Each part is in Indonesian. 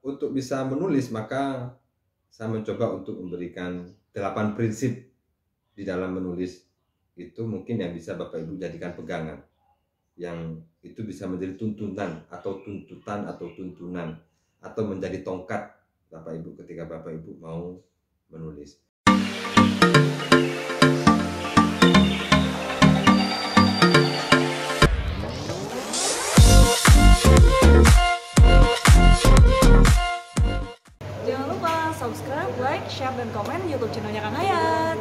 untuk bisa menulis, maka saya mencoba untuk memberikan 8 prinsip di dalam menulis. Itu mungkin yang bisa Bapak Ibu jadikan pegangan, yang itu bisa menjadi tuntunan atau tuntutan atau tuntunan, atau menjadi tongkat Bapak Ibu ketika Bapak Ibu mau menulis. Jangan lupa subscribe, like, share, dan komen YouTube channelnya Kang Hayat.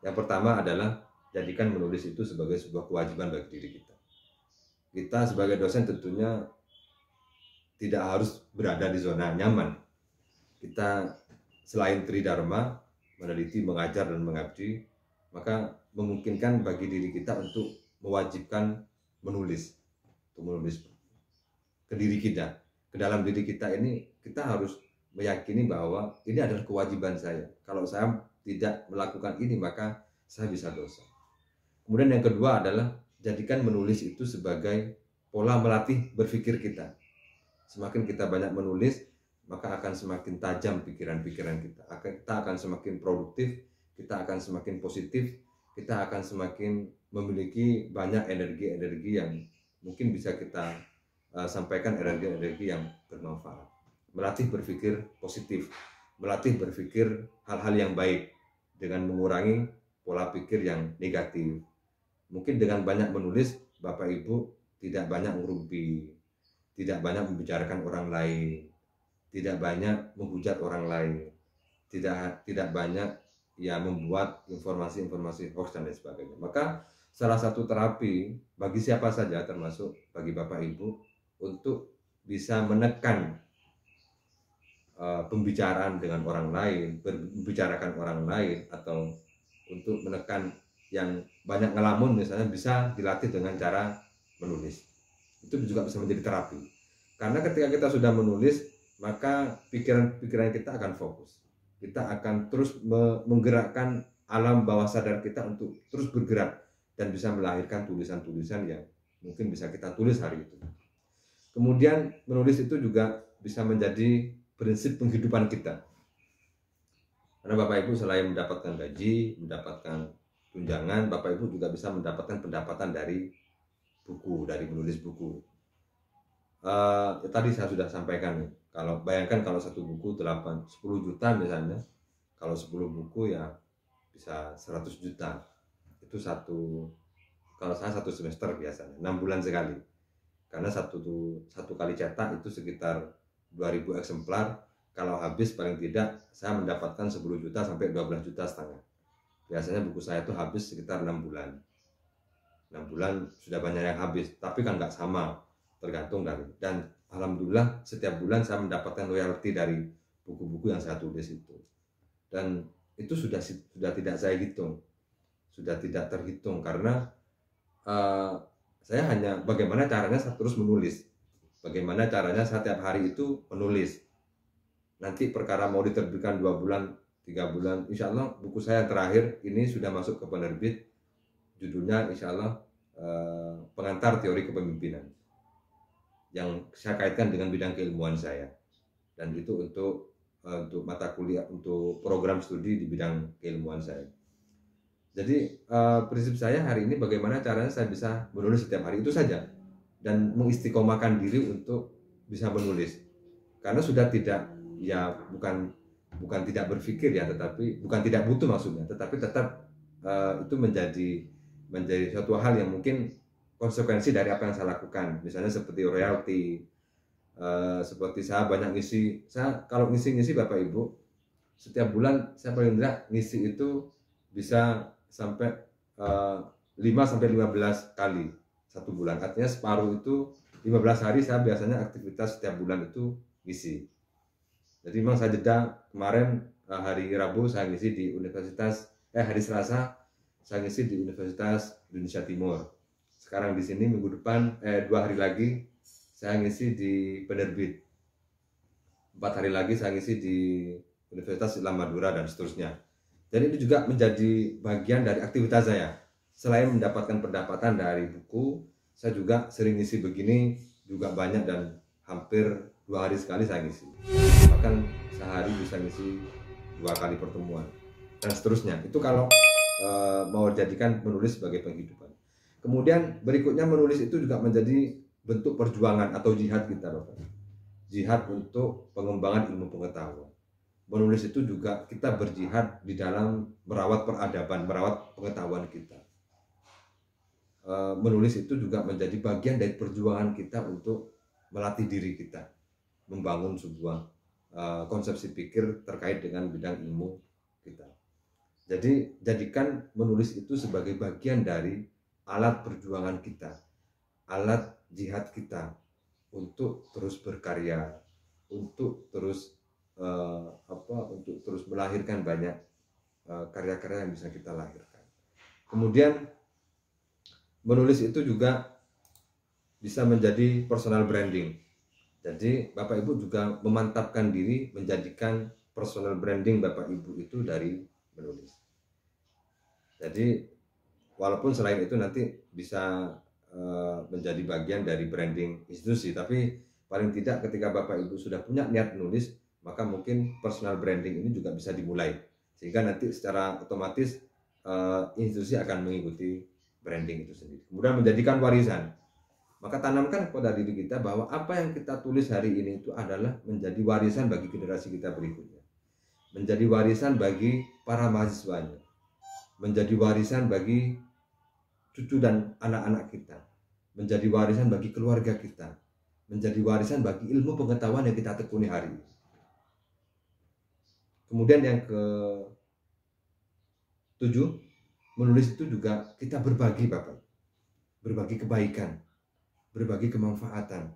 Yang pertama adalah jadikan menulis itu sebagai sebuah kewajiban bagi diri kita. Kita sebagai dosen tentunya tidak harus berada di zona nyaman. Kita selain tridharma, meneliti, mengajar, dan mengabdi, maka memungkinkan bagi diri kita untuk mewajibkan menulis, untuk menulis ke diri kita, ke dalam diri kita ini. Kita harus meyakini bahwa ini adalah kewajiban saya. Kalau saya tidak melakukan ini, maka saya bisa dosa. Kemudian yang kedua adalah jadikan menulis itu sebagai pola melatih berpikir kita. Semakin kita banyak menulis, maka akan semakin tajam pikiran-pikiran kita. Kita akan semakin produktif, kita akan semakin positif, kita akan semakin memiliki banyak energi-energi yang mungkin bisa kita sampaikan, energi-energi yang bermanfaat. Melatih berpikir positif, melatih berpikir hal-hal yang baik dengan mengurangi pola pikir yang negatif. Mungkin dengan banyak menulis, Bapak Ibu tidak banyak merumpi, tidak banyak membicarakan orang lain, tidak banyak menghujat orang lain, tidak banyak ya membuat informasi-informasi hoax dan lain sebagainya. Maka salah satu terapi bagi siapa saja, termasuk bagi Bapak Ibu, untuk bisa menekan pembicaraan dengan orang lain, membicarakan orang lain, atau untuk menekan yang banyak ngelamun misalnya, bisa dilatih dengan cara menulis. Itu juga bisa menjadi terapi. Karena ketika kita sudah menulis, maka pikiran-pikiran kita akan fokus. Kita akan terus menggerakkan alam bawah sadar kita untuk terus bergerak dan bisa melahirkan tulisan-tulisan yang mungkin bisa kita tulis hari itu. Kemudian menulis itu juga bisa menjadi prinsip penghidupan kita. Karena Bapak Ibu selain mendapatkan gaji, mendapatkan tunjangan, Bapak Ibu juga bisa mendapatkan pendapatan dari buku, dari menulis buku. Tadi saya sudah sampaikan, kalau bayangkan kalau satu buku 10 juta misalnya, kalau 10 buku ya bisa 100 juta. Itu kalau saya satu semester biasanya 6 bulan sekali. Karena satu kali cetak itu sekitar 2000 eksemplar. Kalau habis paling tidak saya mendapatkan 10 juta sampai 12 juta setengah. Biasanya buku saya itu habis sekitar 6 bulan. 6 bulan sudah banyak yang habis, tapi kan nggak sama, tergantung dari. Dan alhamdulillah setiap bulan saya mendapatkan royalti dari buku-buku yang saya tulis itu. Dan itu sudah tidak saya hitung, sudah tidak terhitung, karena saya hanya bagaimana caranya saya terus menulis, bagaimana caranya saya tiap hari itu menulis. Nanti perkara mau diterbitkan 2 bulan, 3 bulan, insya Allah buku saya yang terakhir ini sudah masuk ke penerbit. Judulnya insya Allah Pengantar Teori Kepemimpinan, yang saya kaitkan dengan bidang keilmuan saya. Dan itu untuk mata kuliah, untuk program studi di bidang keilmuan saya. Jadi prinsip saya hari ini bagaimana caranya saya bisa menulis setiap hari, itu saja. Dan mengistiqomahkan diri untuk bisa menulis. Karena sudah tidak, ya bukan tidak berpikir ya, tetapi bukan tidak butuh maksudnya, tetapi tetap itu menjadi suatu hal yang mungkin konsekuensi dari apa yang saya lakukan. Misalnya seperti royalti, seperti saya banyak ngisi. Saya kalau ngisi Bapak Ibu, setiap bulan saya paling tidak ngisi itu bisa sampai 5 sampai 15 kali satu bulan. Artinya separuh itu 15 hari saya biasanya aktivitas setiap bulan itu ngisi. Jadi memang saya jeda kemarin hari Rabu saya ngisi di hari Selasa saya ngisi di Universitas Indonesia Timur. Sekarang di sini minggu depan 2 hari lagi saya ngisi di penerbit. 4 hari lagi saya ngisi di Universitas Islam Madura dan seterusnya. Jadi itu juga menjadi bagian dari aktivitas saya. Selain mendapatkan pendapatan dari buku, saya juga sering ngisi begini juga banyak dan hampir 2 hari sekali saya ngisi. Bahkan sehari bisa ngisi 2 kali pertemuan dan seterusnya. Itu kalau mau jadikan menulis sebagai penghidupan. Kemudian berikutnya menulis itu juga menjadi bentuk perjuangan atau jihad kita, Bapak. Jihad untuk pengembangan ilmu pengetahuan. Menulis itu juga kita berjihad di dalam merawat peradaban, merawat pengetahuan kita. Menulis itu juga menjadi bagian dari perjuangan kita untuk melatih diri kita, membangun sebuah konsepsi pikir terkait dengan bidang ilmu kita. Jadi jadikan menulis itu sebagai bagian dari alat perjuangan kita, alat jihad kita untuk terus berkarya, untuk terus untuk terus melahirkan banyak karya-karya yang bisa kita lahirkan. Kemudian menulis itu juga bisa menjadi personal branding. Jadi Bapak Ibu juga memantapkan diri menjadikan personal branding Bapak Ibu itu dari menulis. Jadi walaupun selain itu nanti bisa menjadi bagian dari branding institusi, tapi paling tidak ketika Bapak Ibu sudah punya niat menulis, maka mungkin personal branding ini juga bisa dimulai, sehingga nanti secara otomatis institusi akan mengikuti branding itu sendiri. Kemudian menjadikan warisan, maka tanamkan kepada diri kita bahwa apa yang kita tulis hari ini itu adalah menjadi warisan bagi generasi kita berikutnya, menjadi warisan bagi para mahasiswanya, menjadi warisan bagi cucu dan anak-anak kita, menjadi warisan bagi keluarga kita, menjadi warisan bagi ilmu pengetahuan yang kita tekuni hari ini. Kemudian yang ke-7, menulis itu juga kita berbagi, Bapak, berbagi kebaikan, berbagi kemanfaatan.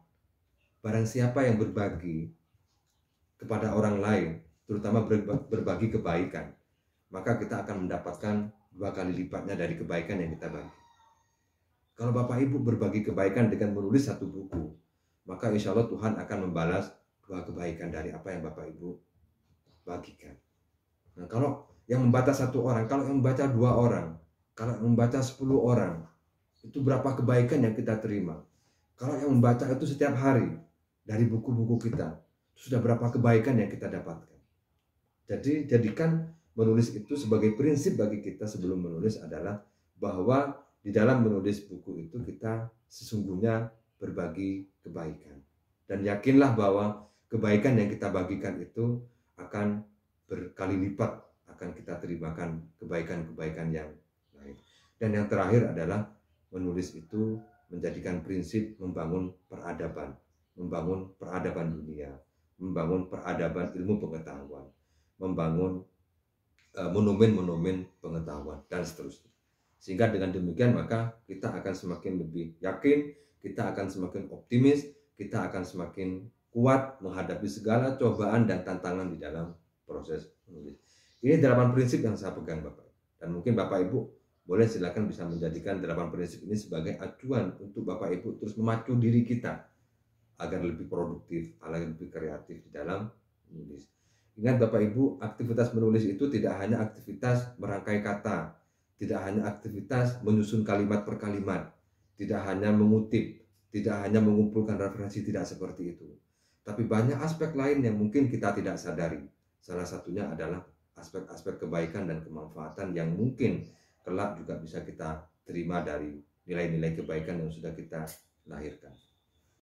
Barang siapa yang berbagi kepada orang lain, terutama berbagi kebaikan, maka kita akan mendapatkan 2 kali lipatnya dari kebaikan yang kita bagi. Kalau Bapak Ibu berbagi kebaikan dengan menulis 1 buku, maka insya Allah Tuhan akan membalas 2 kebaikan dari apa yang Bapak Ibu bagikan. Nah, kalau yang membaca 1 orang, kalau yang membaca 2 orang, kalau yang membaca 10 orang, itu berapa kebaikan yang kita terima. Kalau yang membaca itu setiap hari dari buku-buku kita, itu sudah berapa kebaikan yang kita dapatkan. Jadi jadikan menulis itu sebagai prinsip bagi kita sebelum menulis adalah bahwa di dalam menulis buku itu kita sesungguhnya berbagi kebaikan. Dan yakinlah bahwa kebaikan yang kita bagikan itu akan berkali lipat akan kita terimakan kebaikan-kebaikan yang lain. Dan yang terakhir adalah menulis itu menjadikan prinsip membangun peradaban dunia, membangun peradaban ilmu pengetahuan, membangun monumen-monumen pengetahuan dan seterusnya. Sehingga dengan demikian maka kita akan semakin lebih yakin, kita akan semakin optimis, kita akan semakin kuat menghadapi segala cobaan dan tantangan di dalam proses menulis. Ini 8 prinsip yang saya pegang, Bapak. Dan mungkin Bapak Ibu boleh silakan bisa menjadikan 8 prinsip ini sebagai acuan untuk Bapak Ibu terus memacu diri kita agar lebih produktif, agar lebih kreatif di dalam menulis. Ingat Bapak Ibu, aktivitas menulis itu tidak hanya aktivitas merangkai kata, tidak hanya aktivitas menyusun kalimat per kalimat, tidak hanya mengutip, tidak hanya mengumpulkan referensi, tidak seperti itu. Tapi banyak aspek lain yang mungkin kita tidak sadari. Salah satunya adalah aspek-aspek kebaikan dan kemanfaatan yang mungkin kelak juga bisa kita terima dari nilai-nilai kebaikan yang sudah kita lahirkan.